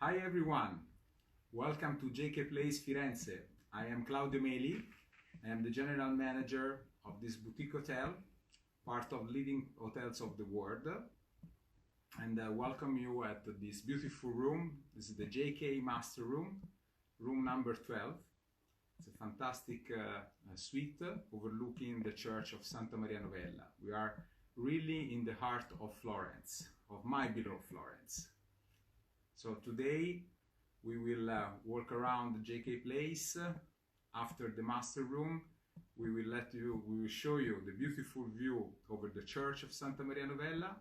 Hi everyone, welcome to J.K.Place Firenze. I am Claudio. I am the general manager of this boutique hotel, part of leading hotels of the world, and welcome you at this beautiful room. This is the JK Master Room, room number 12. It's a fantastic suite overlooking the church of Santa Maria Novella. We are really in the heart of Florence, of my beloved Florence. So today we will walk around the JK Place. After the master room, we will show you the beautiful view over the church of Santa Maria Novella,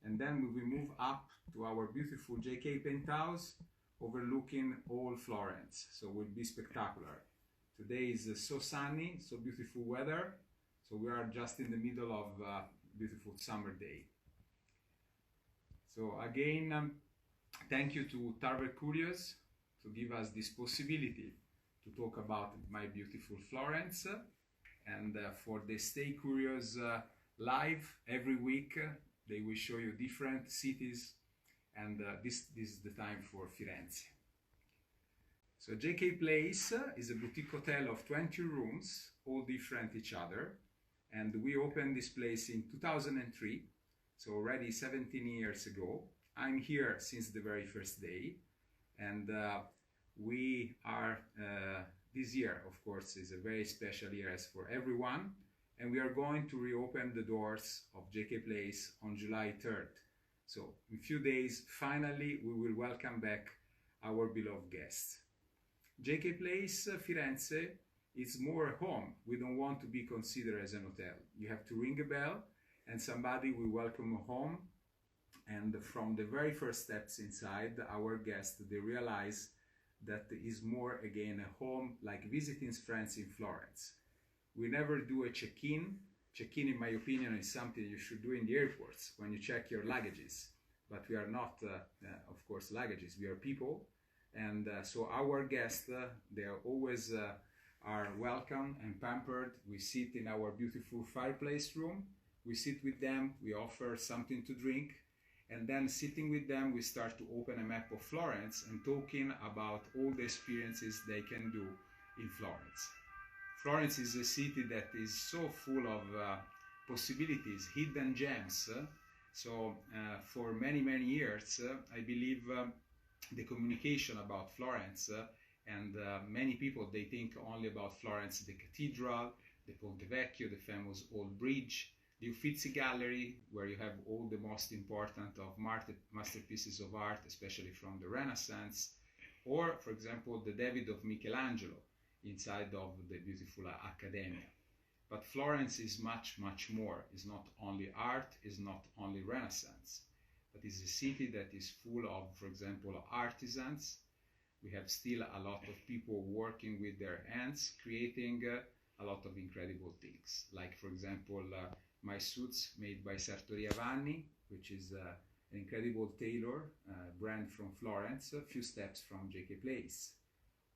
and then we will move up to our beautiful JK Penthouse overlooking all Florence. So it will be spectacular. Today is so sunny, so beautiful weather. So we are just in the middle of a beautiful summer day. So again, thank you to Tarver Curious to give us this possibility to talk about my beautiful Florence, and for the Stay Curious live every week they will show you different cities, and this is the time for Firenze. So JK Place is a boutique hotel of 20 rooms, all different each other, and we opened this place in 2003, so already 17 years ago. I'm here since the very first day, and we are, this year, of course, is a very special year as for everyone, and we are going to reopen the doors of JK Place on July 3rd. So in a few days, finally, we will welcome back our beloved guests. JK Place Firenze is more a home. We don't want to be considered as an hotel. You have to ring a bell, and somebody will welcome you home. And from the very first steps inside, our guests, they realize that it is more, again, a home, like visiting friends in Florence. We never do a check-in. Check-in, in my opinion, is something you should do in the airports when you check your luggages. But we are not, of course, luggages. We are people. And so our guests, they are always are welcome and pampered. We sit in our beautiful fireplace room. We sit with them. We offer something to drink. And then sitting with them, we start to open a map of Florence and talking about all the experiences they can do in Florence. Florence is a city that is so full of possibilities, hidden gems. So for many, many years, I believe the communication about Florence, and many people, they think only about Florence, the cathedral, the Ponte Vecchio, the famous old bridge, the Uffizi Gallery, where you have all the most important of masterpieces of art, especially from the Renaissance, or, for example, the David of Michelangelo inside of the beautiful Accademia. But Florence is much, much more. It's not only art, it's not only Renaissance, but it's a city that is full of, for example, artisans. We have still a lot of people working with their hands, creating a lot of incredible things. Like, for example, my suits made by Sartoria Vanni, which is an incredible tailor brand from Florence, a few steps from JK Place.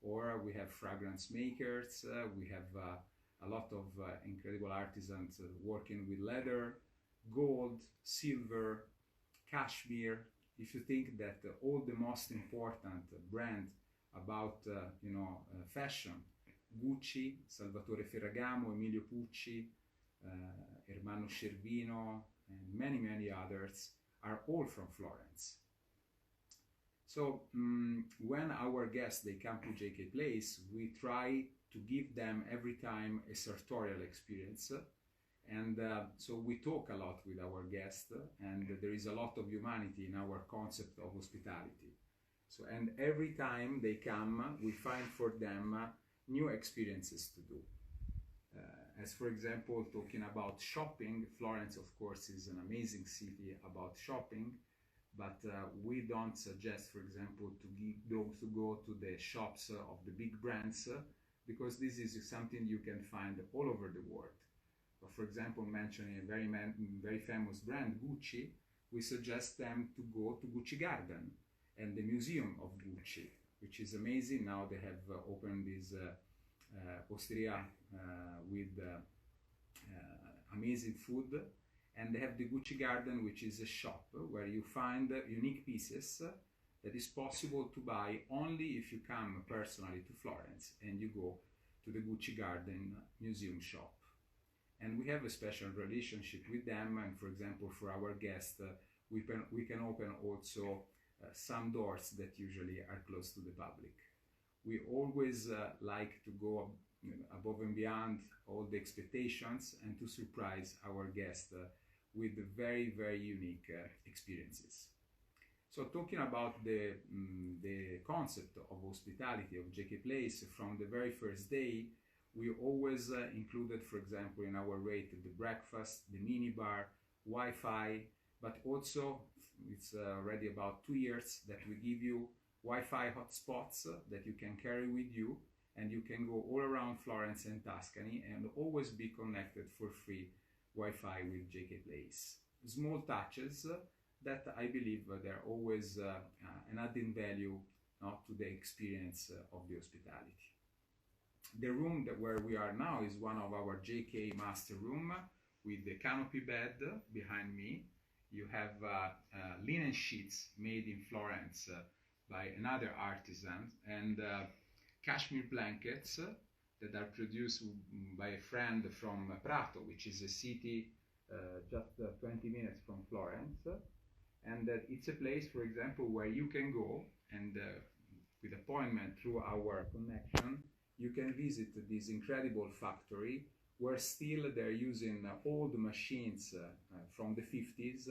Or we have fragrance makers, we have a lot of incredible artisans working with leather, gold, silver, cashmere. If you think that all the most important brand about fashion, Gucci, Salvatore Ferragamo, Emilio Pucci, Ermanno Cervino, and many, many others are all from Florence. So when our guests, they come to JK Place, we try to give them every time a sartorial experience. And so we talk a lot with our guests, and there is a lot of humanity in our concept of hospitality. So, and every time they come, we find for them new experiences to do. As for example, talking about shopping, Florence, of course, is an amazing city about shopping, but we don't suggest, for example, to go to the shops of the big brands, because this is something you can find all over the world. But for example, mentioning a very famous brand, Gucci, we suggest them to go to Gucci Garden and the Museum of Gucci, which is amazing. Now they have opened this osteria with amazing food, and they have the Gucci Garden, which is a shop where you find unique pieces that is possible to buy only if you come personally to Florence and you go to the Bubbly Garden museum shop. And we have a special relationship with them, and for example, for our guests, we can open also some doors that usually are closed to the public. We always like to go above and beyond all the expectations and to surprise our guests with very, very unique experiences. So talking about the concept of hospitality of J.K. Place, from the very first day, we always included, for example, in our rate, the breakfast, the minibar, Wi-Fi, but also it's already about 2 years that we give you Wi-Fi hotspots that you can carry with you, and you can go all around Florence and Tuscany and always be connected for free Wi-Fi with J.K. Place. Small touches that I believe they're always an added value to the experience of the hospitality. The room where we are now is one of our JK master room with the canopy bed behind me. You have linen sheets made in Florence by another artisan, and cashmere blankets that are produced by a friend from Prato, which is a city just 20 minutes from Florence. And it's a place, for example, where you can go and with appointment through our connection, you can visit this incredible factory where still they're using old machines from the 50s,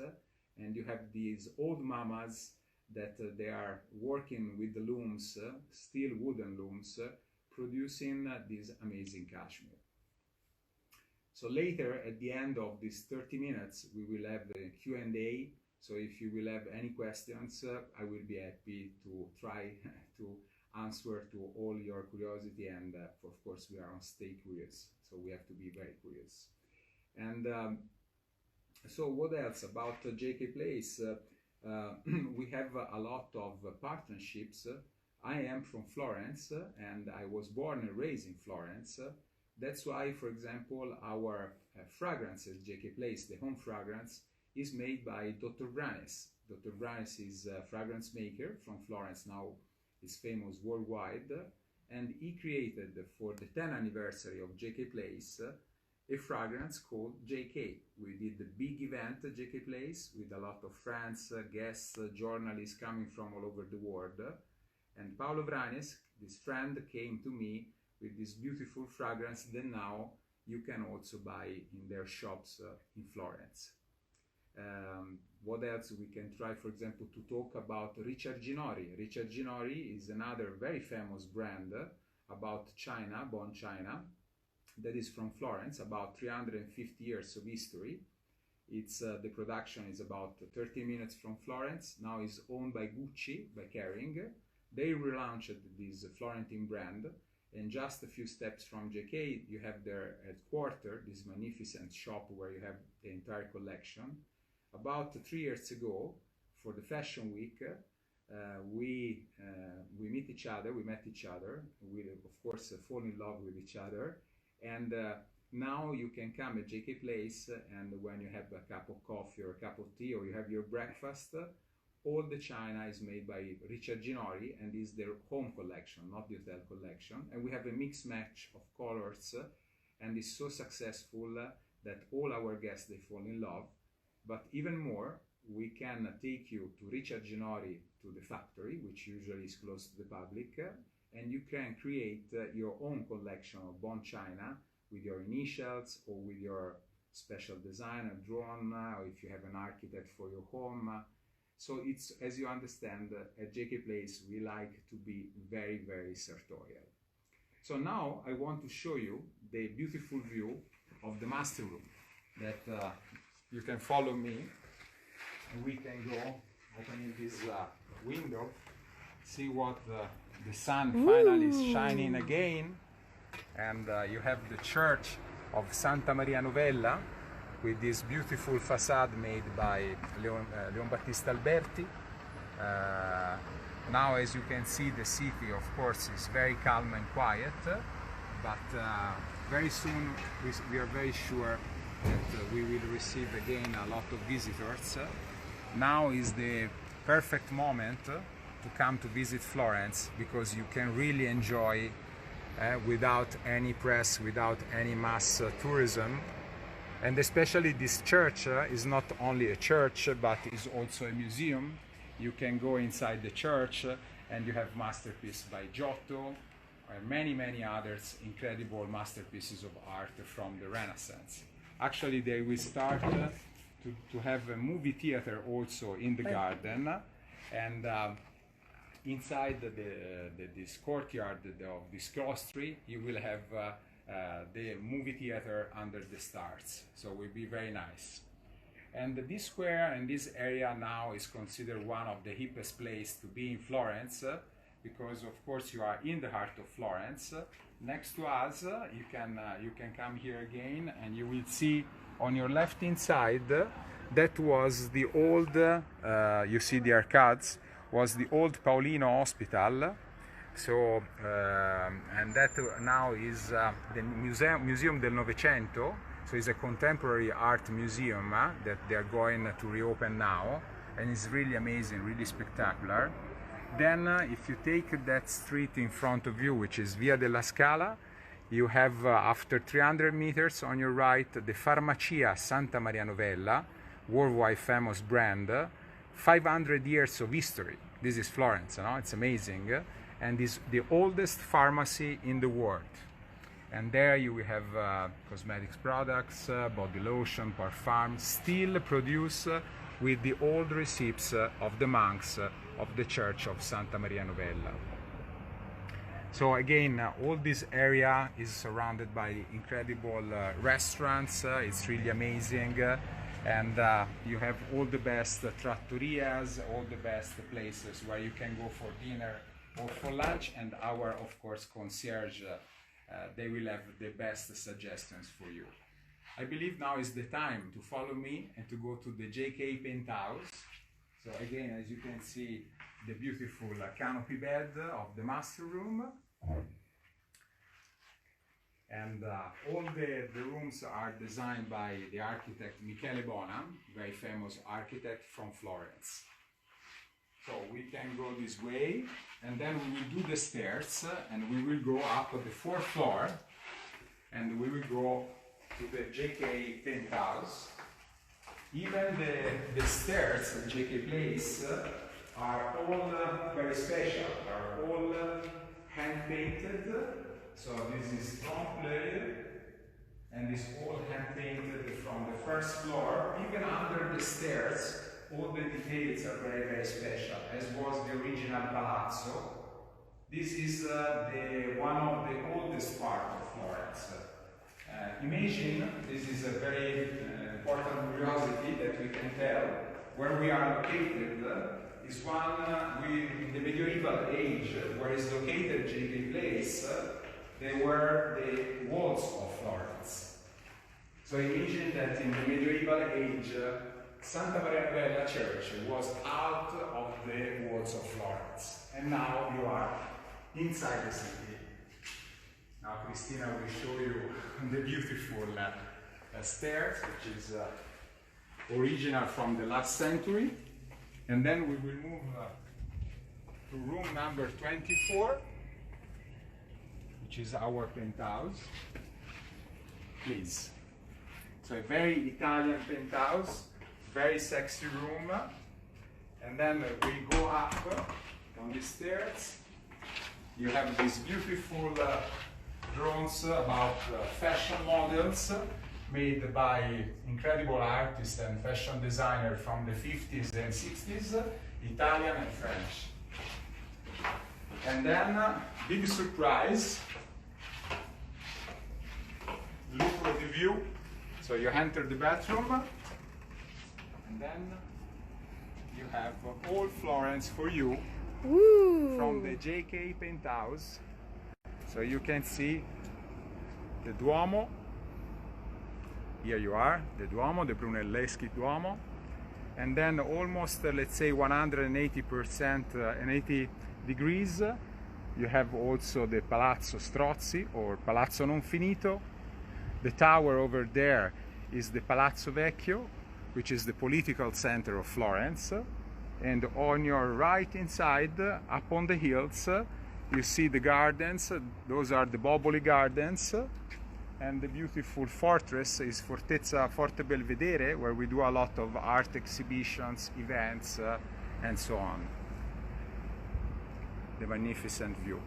and you have these old mamas that they are working with the looms, steel wooden looms, producing this amazing cashmere. So later, at the end of these 30 minutes, we will have the Q&A. So if you will have any questions, I will be happy to try to answer to all your curiosity, and of course we are on stay curious, so we have to be very curious. And so what else about J.K. Place? We have a lot of partnerships. I am from Florence and I was born and raised in Florence. That's why, for example, our fragrances, J.K. Place, the home fragrance, is made by Dr. Vranes. Dr. Vranes is a fragrance maker from Florence, now is famous worldwide, and he created for the 10th anniversary of J.K. Place a fragrance called J.K. We did the big event J.K. Place with a lot of friends, guests, journalists coming from all over the world. And Paolo Vranes, this friend, came to me with this beautiful fragrance that now you can also buy in their shops in Florence. What else we can try, for example, to talk about Richard Ginori. Richard Ginori is another very famous brand about China, Bon China, that is from Florence, about 350 years of history. It's the production is about 30 minutes from Florence. Now is owned by Gucci, by Kering. They relaunched this Florentine brand, and just a few steps from JK, you have their headquarters, this magnificent shop where you have the entire collection. About 3 years ago, for the Fashion Week, we met each other. We, of course, fall in love with each other. And now you can come at J.K. Place, and when you have a cup of coffee or a cup of tea, or you have your breakfast, all the china is made by Richard Ginori, and is their home collection, not the hotel collection. And we have a mixed match of colors, and it's so successful that all our guests, they fall in love. But even more, we can take you to Richard Ginori, to the factory, which usually is close to the public, and you can create your own collection of Bon China with your initials or with your special design, a drone, or if you have an architect for your home. So it's, as you understand, at J.K. Place, we like to be very, very sartorial. So now I want to show you the beautiful view of the master room that you can follow me, and we can go opening this window, see what the sun finally is shining again. And you have the church of Santa Maria Novella with this beautiful facade made by Leon Battista Alberti. Now, as you can see, the city, of course, is very calm and quiet, but very soon we are very sure that we will receive again a lot of visitors. Now is the perfect moment to come to visit Florence, because you can really enjoy without any press, without any mass tourism. And especially this church is not only a church, but is also a museum. You can go inside the church and you have masterpieces by Giotto, and many others incredible masterpieces of art from the Renaissance. Actually, they will start to have a movie theater also in the garden, and inside this courtyard of this cloistery, you will have the movie theater under the stars, so it will be very nice. And this square and this area now is considered one of the hippest places to be in Florence, because of course you are in the heart of Florence. Next to us, you can come here again, and you will see on your left hand side that was the old, you see the arcades, was the old Paolino Hospital. So, and that now is the Museum del Novecento, so it's a contemporary art museum that they are going to reopen now, and it's really amazing, really spectacular. Then if you take that street in front of you, which is Via della Scala, you have after 300 meters on your right the Farmacia Santa Maria Novella, worldwide famous brand, 500 years of history. This is Florence, no? It's amazing. And is the oldest pharmacy in the world. And there you will have cosmetics products, body lotion, parfum, still produced with the old receipts of the monks of the Church of Santa Maria Novella. So again, all this area is surrounded by incredible restaurants. It's really amazing. And you have all the best trattorias, all the best places where you can go for dinner or for lunch, and our, of course, concierge, they will have the best suggestions for you. I believe now is the time to follow me and to go to the J.K. Penthouse. So again, as you can see, the beautiful canopy bed of the master room. And all the rooms are designed by the architect Michele Bona, very famous architect from Florence. So we can go this way, and then we will do the stairs, and we will go up to the 4th floor, and we will go to the J.K. Penthouse. Even the stairs at J.K. Place are all very special, are all hand-painted. So this is trompe-l'œil, and it's all hand-painted from the 1st floor. Even under the stairs, all the details are very special, as was the original palazzo. This is one of the oldest part of Florence. Imagine, this is a very important curiosity that we can tell, where we are located is one in the medieval age, where is located J.K. Place, they were the walls of Florence. So imagine that in the medieval age, Santa Maria Novella Church was out of the walls of Florence, and now you are inside the city. Now Cristina will show you the beautiful stairs, which is original from the last century, and then we will move to room number 24, which is our penthouse. Please. So a very Italian penthouse, very sexy room, and then we go up on the stairs. You have these beautiful drawings about fashion models made by incredible artists and fashion designers from the 50s and 60s, Italian and French. And then, big surprise, look at the view. So you enter the bathroom, and then you have all Florence for you. Ooh. From the J.K. Penthouse. So you can see the Duomo. Here you are, the Duomo, the Brunelleschi Duomo. And then almost, let's say, 180% and 80 degrees, you have also the Palazzo Strozzi, or Palazzo Non Finito. The tower over there is the Palazzo Vecchio, which is the political center of Florence. and on your right inside, up on the hills, you see the gardens. Those are the Bubbly Gardens, and the beautiful fortress is Fortezza Forte Belvedere, where we do a lot of art exhibitions, events, and so on. The magnificent view.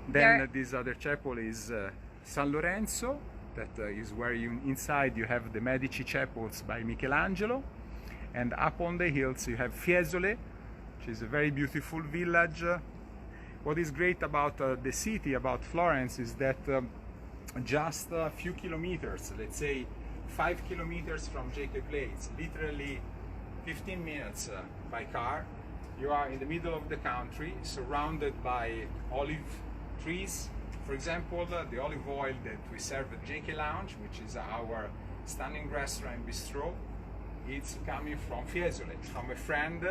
Then this other chapel is San Lorenzo, that is where inside you have the Medici chapels by Michelangelo, and up on the hills you have Fiesole, which is a very beautiful village. What is great about the city, about Florence, is that just a few kilometers, let's say 5 kilometers from J.K.Place, literally 15 minutes by car, you are in the middle of the country, surrounded by olive trees. For example, the olive oil that we serve at JK Lounge, which is our stunning restaurant bistro, it's coming from Fiesole, from a friend,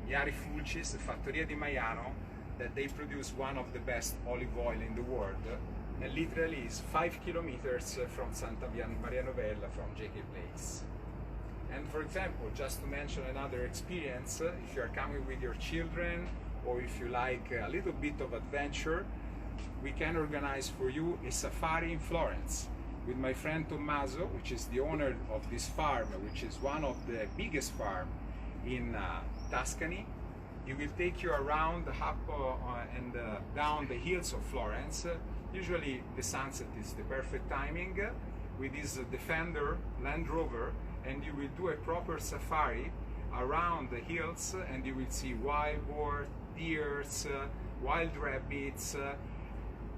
Inari Fattoria di Maiano, that they produce one of the best olive oil in the world, and literally is 5 kilometers from Santa Maria Novella from JK.Place. And for example, just to mention another experience, if you are coming with your children, or if you like a little bit of adventure, we can organize for you a safari in Florence with my friend Tommaso, which is the owner of this farm, which is one of the biggest farms in Tuscany. He will take you around up and down the hills of Florence. Usually the sunset is the perfect timing, with his Defender Land Rover, and you will do a proper safari around the hills, and you will see wild boar, deers, wild rabbits.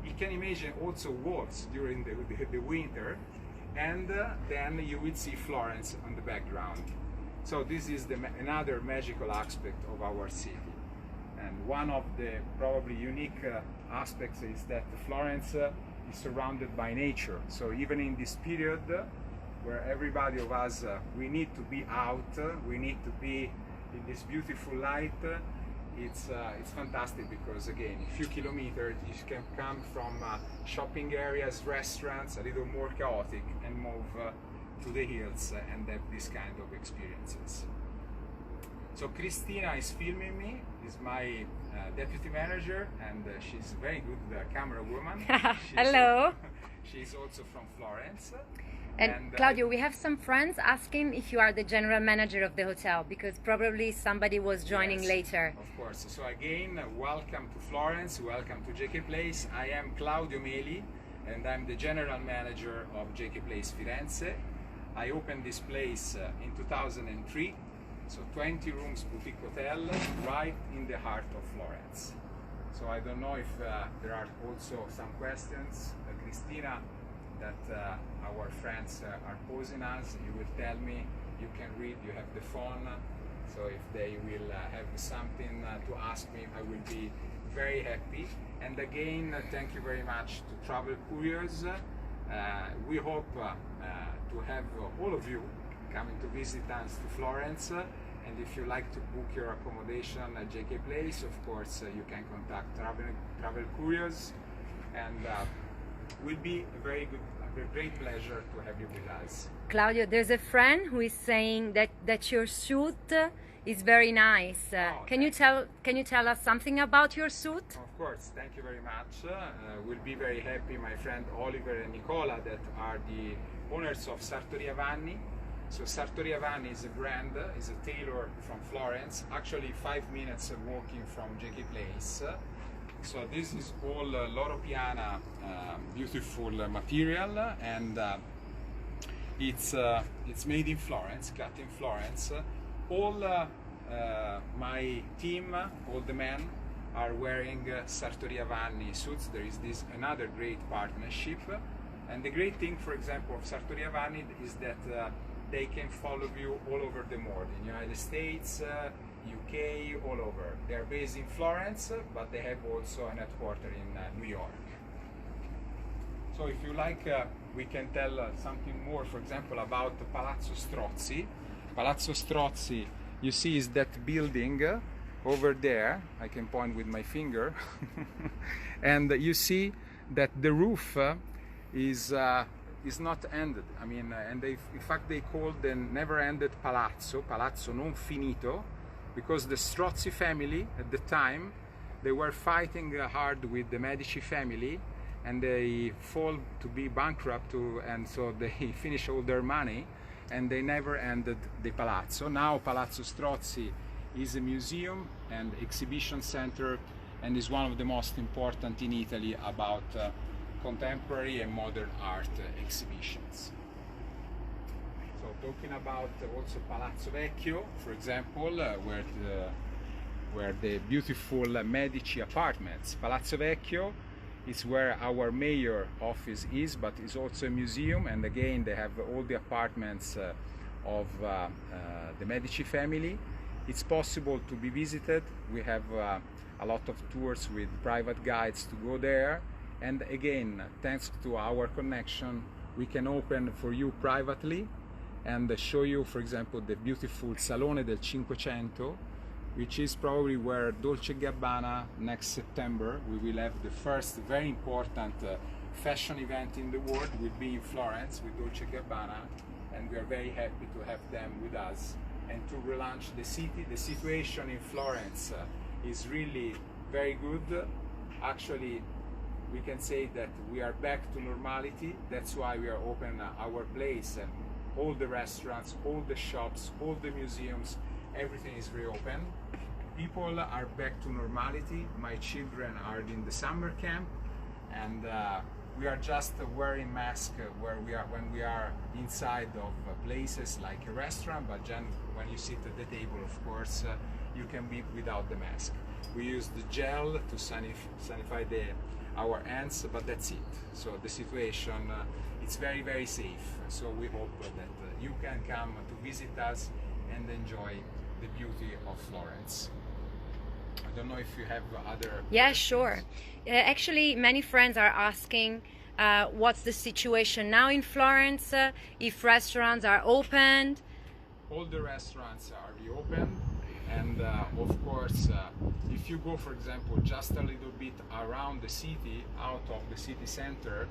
You can imagine also wolves during the winter, and then you will see Florence on the background. So this is another magical aspect of our city. And one of the probably unique aspects is that Florence is surrounded by nature. So even in this period where everybody of us, we need to be out, we need to be in this beautiful light, it's fantastic, because again, a few kilometers you can come from shopping areas, restaurants, a little more chaotic, and move to the hills and have this kind of experiences. So Cristina is filming me, is my deputy manager, and she's very good camera woman. Hello. She's also from Florence. And Claudio, we have some friends asking if you are the general manager of the hotel, because probably somebody was joining later. Of course. So again, welcome to Florence, welcome to JK.Place. I am Claudio Meli, and I'm the general manager of JK.Place Firenze. I opened this place in 2003, so 20 rooms boutique hotel right in the heart of Florence. So I don't know if there are also some questions, Cristina, that our friends are posing us. You will tell me, you can read, you have the phone, so if they will have something to ask me, I will be very happy. And again, thank you very much to Travel Couriers. We hope to have all of you coming to visit us to Florence, and if you like to book your accommodation at JK.Place, of course you can contact Travel Couriers, and will be a great pleasure to have you with us. Claudio, there's a friend who is saying that your suit is very nice. Can you tell us something about your suit? Of course, thank you very much. We'll be very happy, my friend Oliver and Nicola, that are the owners of Sartoria Vanni. So Sartoria Vanni is a brand, is a tailor from Florence, actually 5 minutes walking from JK.Place. So this is all Loro Piana beautiful material, and it's made in Florence, cut in Florence. All my team, all the men, are wearing Sartoria Vanni suits. There is this another great partnership, and the great thing, for example, of Sartoria Vanni is that they can follow you all over the world, in the United States, UK, all over. They are based in Florence, but they have also an headquarters in New York. So if you like, we can tell something more, for example, about Palazzo Strozzi. Palazzo Strozzi, you see, is that building over there. I can point with my finger. And you see that the roof is is not ended. I mean, and in fact they called the never-ended Palazzo non finito, because the Strozzi family at the time, they were fighting hard with the Medici family, and they fall to be bankrupt, and so they finish all their money, and they never ended the Palazzo. Now Palazzo Strozzi is a museum and exhibition center, and is one of the most important in Italy about contemporary and modern art exhibitions. So talking about also Palazzo Vecchio, for example, where the beautiful Medici Apartments. Palazzo Vecchio is where our mayor office is, but it's also a museum, and again they have all the apartments of the Medici family. It's possible to be visited. We have a lot of tours with private guides to go there, and again, thanks to our connection, we can open for you privately and show you, for example, the beautiful Salone del Cinquecento, which is probably where Dolce & Gabbana next September, we will have the first very important fashion event in the world, will be in Florence with Dolce & Gabbana, and we are very happy to have them with us and to relaunch the city. The situation in Florence is really very good. Actually, we can say that we are back to normality. That's why we are open our place, and all the restaurants, all the shops, all the museums, everything is reopened. People are back to normality. My children are in the summer camp, and we are just wearing masks when we are inside of places like a restaurant, but then when you sit at the table, of course, you can be without the mask. We use the gel to sanitize our hands, but that's it. So the situation, it's very, very safe. So we hope that you can come to visit us and enjoy the beauty of Florence. I don't know if you have other questions. Sure. Actually, many friends are asking what's the situation now in Florence, if restaurants are opened. All the restaurants are reopened, and of course, if you go, for example, just a little bit around the city, out of the city center,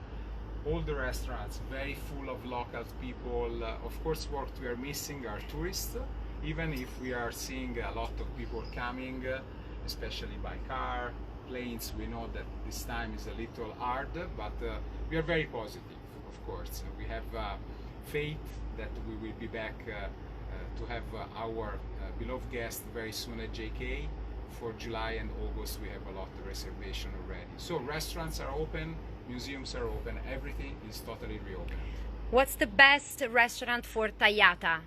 all the restaurants very full of local people. Of course, what we are missing are tourists, even if we are seeing a lot of people coming, especially by car, planes. We know that this time is a little hard, but we are very positive, of course. We have faith that we will be back to have our beloved guest very soon at JK. For July and August we have a lot of reservation already. So restaurants are open, museums are open, everything is totally reopened. What's the best restaurant for tagliata?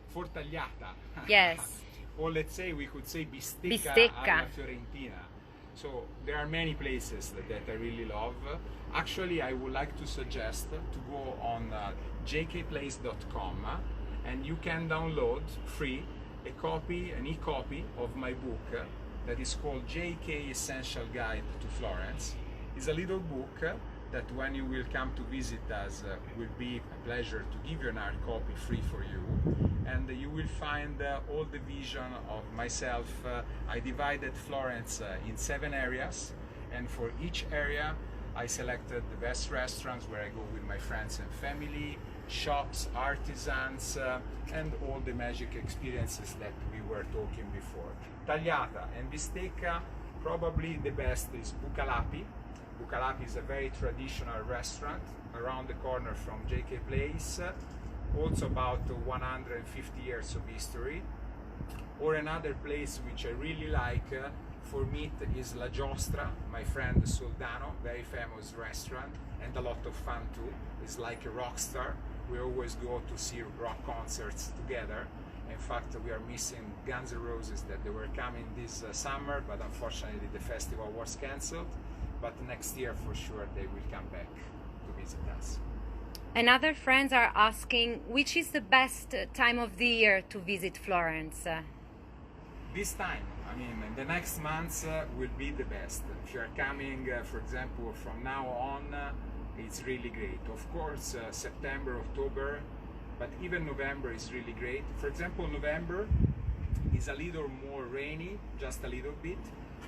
For tagliata? Yes. Or let's say, we could say bistecca alla Fiorentina. So there are many places that I really love. Actually, I would like to suggest to go on jkplace.com, and you can download free an e-copy of my book that is called JK Essential Guide to Florence. It's a little book that when you will come to visit us, will be a pleasure to give you an hard copy free for you. And you will find all the vision of myself. I divided Florence in 7 areas, and for each area I selected the best restaurants where I go with my friends and family, shops, artisans, and all the magic experiences that we were talking before. Tagliata and bistecca, probably the best is Bucalapi. Bucalapi is a very traditional restaurant around the corner from J.K.Place, also about 150 years of history. Or another place which I really like for meat is La Giostra, my friend Soldano, very famous restaurant, and a lot of fun too. It's like a rock star. We always go to see rock concerts together. In fact, we are missing Guns N' Roses that they were coming this summer, but unfortunately the festival was cancelled. But next year for sure they will come back to visit us. And other friends are asking which is the best time of the year to visit Florence? This time, I mean, in the next months will be the best. If you are coming, for example, from now on, it's really great. Of course, September, October, but even November is really great. For example, November is a little more rainy, just a little bit,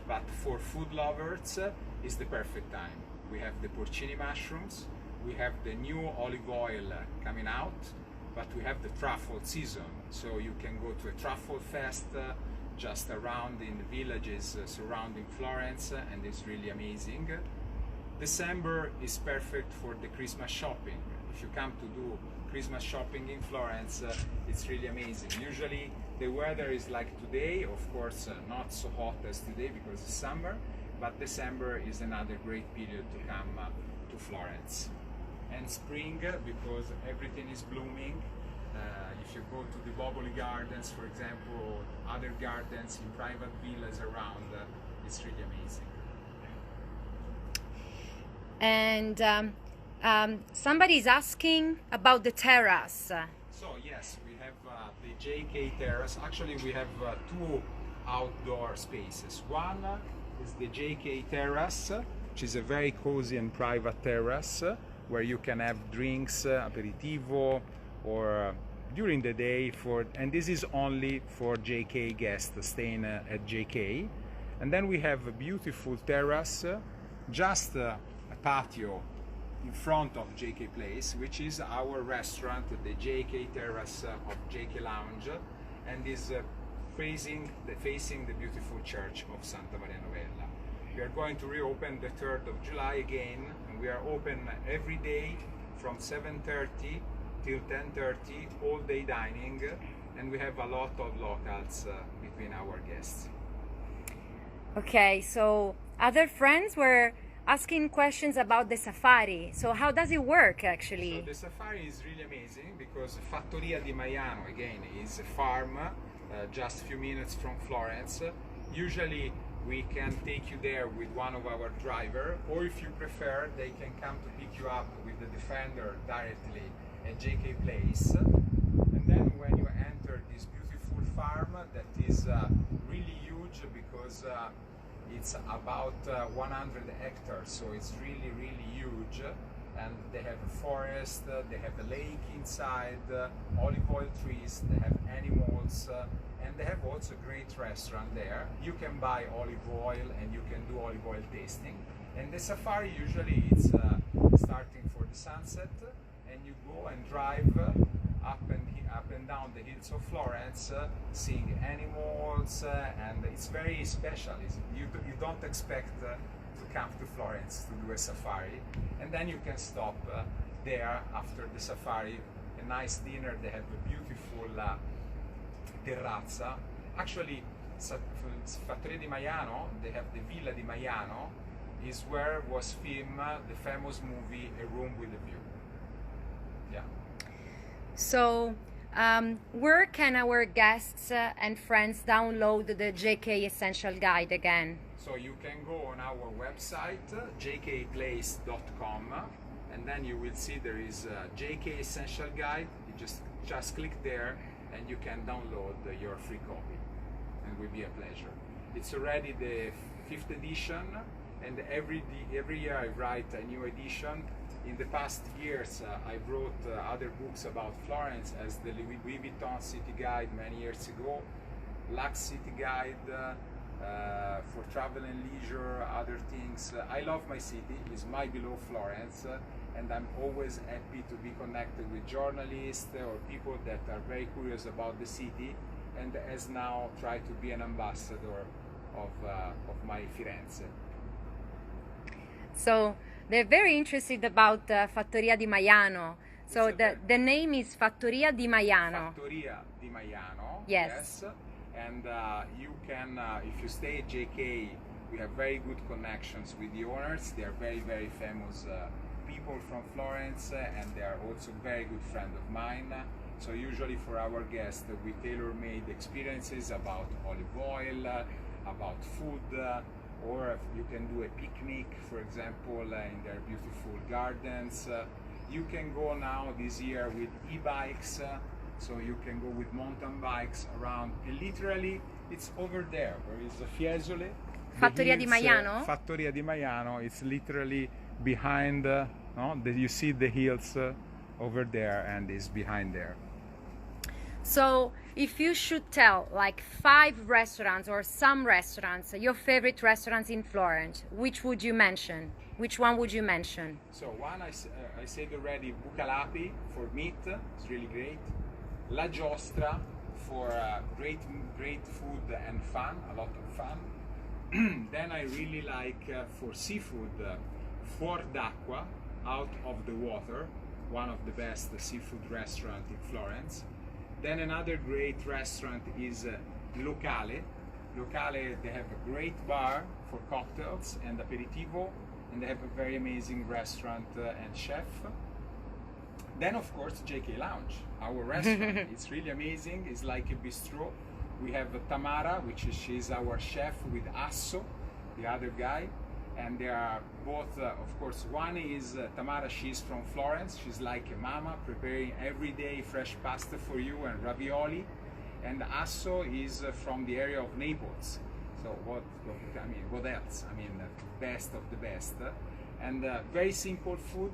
but for food lovers, it's the perfect time. We have the porcini mushrooms, we have the new olive oil coming out, but we have the truffle season, so you can go to a truffle fest just around in the villages surrounding Florence, and it's really amazing. December is perfect for the Christmas shopping. If you come to do Christmas shopping in Florence, it's really amazing. Usually the weather is like today, of course not so hot as today because it's summer, but December is another great period to come to Florence. And spring, because everything is blooming. If you go to the Bubbly Gardens, for example, or other gardens in private villas around, it's really amazing. And somebody's asking about the terrace. So yes, we have the J.K. terrace. Actually, we have two outdoor spaces. One is the J.K. terrace, which is a very cozy and private terrace where you can have drinks, aperitivo, or during the day and this is only for J.K. guests staying at J.K. And then we have a beautiful terrace, just a patio in front of J.K. Place, which is our restaurant, the J.K. terrace of J.K. Lounge, and is facing the beautiful church of Santa Maria Novella. We are going to reopen the 3rd of July again, and we are open every day from 7:30 till 10:30, all day dining, and we have a lot of locals between our guests. Okay, so other friends were asking questions about the safari. So how does it work actually? So the safari is really amazing because Fattoria di Maiano, again, is a farm just a few minutes from Florence. Usually we can take you there with one of our drivers, or if you prefer, they can come to pick you up with the Defender directly at J.K. Place. And then when you enter this beautiful farm that is really huge because it's about 100 hectares, so it's really, really huge. And they have a forest, they have a lake inside, olive oil trees, they have animals, and they have also a great restaurant there. You can buy olive oil and you can do olive oil tasting. And the safari usually it's starting for the sunset, and you go and drive up and down the hills of Florence, seeing animals, and it's very special. You don't expect to come to Florence to do a safari, and then you can stop there after the safari, a nice dinner. They have a beautiful terrazza. Actually, Fattoria di Maiano, they have the Villa di Maiano, is where was filmed the famous movie A Room with a View. Yeah. So, where can our guests and friends download the JK Essential Guide again? So you can go on our website, jkplace.com, and then you will see there is a JK Essential Guide. You just click there and you can download your free copy, and it will be a pleasure. It's already the 5th edition, and every year I write a new edition. In the past years, I wrote other books about Florence, as the Louis Vuitton City Guide many years ago, Lux City Guide, for travel and leisure, other things. I love my city, it's my beloved Florence, and I'm always happy to be connected with journalists or people that are very curious about the city, and as now try to be an ambassador of my Firenze. So they're very interested about Fattoria di Maiano. So the name is Fattoria di Maiano. Fattoria di Maiano. Yes. And you can, if you stay at JK, we have very good connections with the owners. They are very, very famous people from Florence, and they are also very good friends of mine. So usually for our guests, we tailor-made experiences about olive oil, about food, or you can do a picnic, for example, in their beautiful gardens. You can go now this year with e-bikes, so you can go with mountain bikes around. And literally, it's over there, where is the Fiesole. Fattoria di Maiano? Fattoria di Maiano, it's literally behind, you see the hills over there, and it's behind there. So, if you should tell like 5 restaurants or some restaurants, your favorite restaurants in Florence, which would you mention? Which one would you mention? So one I said already, Bucalapi for meat, it's really great. La Giostra for great food and fun, a lot of fun. Then I really like for seafood, Fuor d'Acqua, out of the water, one of the best seafood restaurants in Florence. Then another great restaurant is Locale. Locale, they have a great bar for cocktails and aperitivo, and they have a very amazing restaurant and chef. Then of course JK Lounge, our restaurant. It's really amazing. It's like a bistro. We have Tamara, she's our chef with Asso, the other guy, and they are both, of course, one is Tamara, she's from Florence. She's like a mama, preparing every day fresh pasta for you and ravioli. And Asso is from the area of Naples. So what else? I mean, best of the best. And very simple food,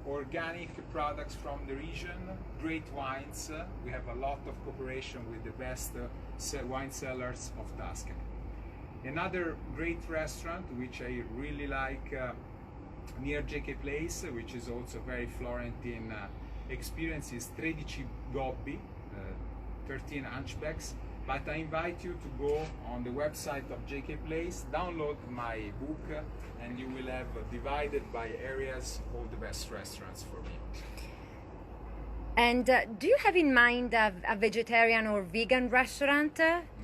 organic products from the region, great wines. We have a lot of cooperation with the best wine cellars of Tuscany. Another great restaurant which I really like near JK.Place, which is also very Florentine experience, is 13 Gobbi, 13 Hunchbacks. But I invite you to go on the website of JK.Place, download my book, and you will have divided by areas all the best restaurants for me. And do you have in mind a vegetarian or vegan restaurant?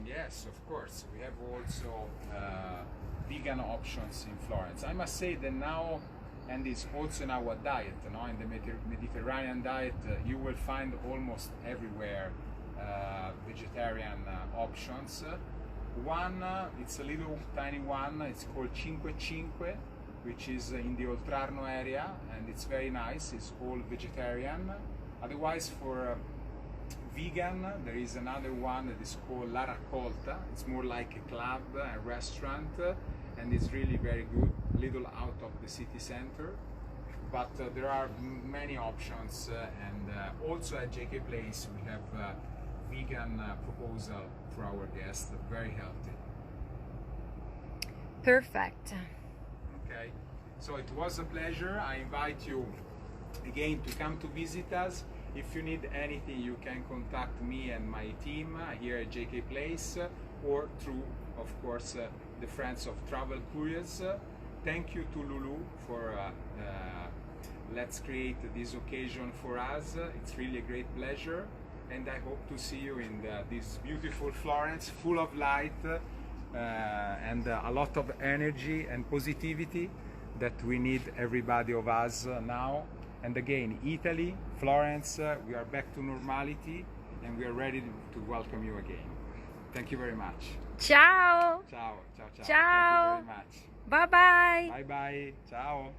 Yes, of course. We have also vegan options in Florence. I must say that now, and it's also in our diet, in the Mediterranean diet, you will find almost everywhere vegetarian options. One, it's a little tiny one, it's called 5, which is in the Oltrarno area, and it's very nice, it's all vegetarian. Otherwise, for vegan, there is another one that is called La Raccolta. It's more like a club, a restaurant, and it's really very good, little out of the city center. But there are many options, and also at JK.Place we have vegan proposal for our guests, very healthy. Perfect. Okay, so it was a pleasure. I invite you again to come to visit us. If you need anything, you can contact me and my team here at JK.Place, or through, of course, the Friends of Travel Couriers. Thank you to Lulu for let's create this occasion for us. It's really a great pleasure, and I hope to see you in this beautiful Florence, full of light and a lot of energy and positivity that we need, everybody of us now. And again, Italy, Florence, we are back to normality, and we are ready to welcome you again. Thank you very much. Ciao. Ciao, ciao, ciao. Ciao. Thank you very much. Bye bye. Bye bye. Ciao.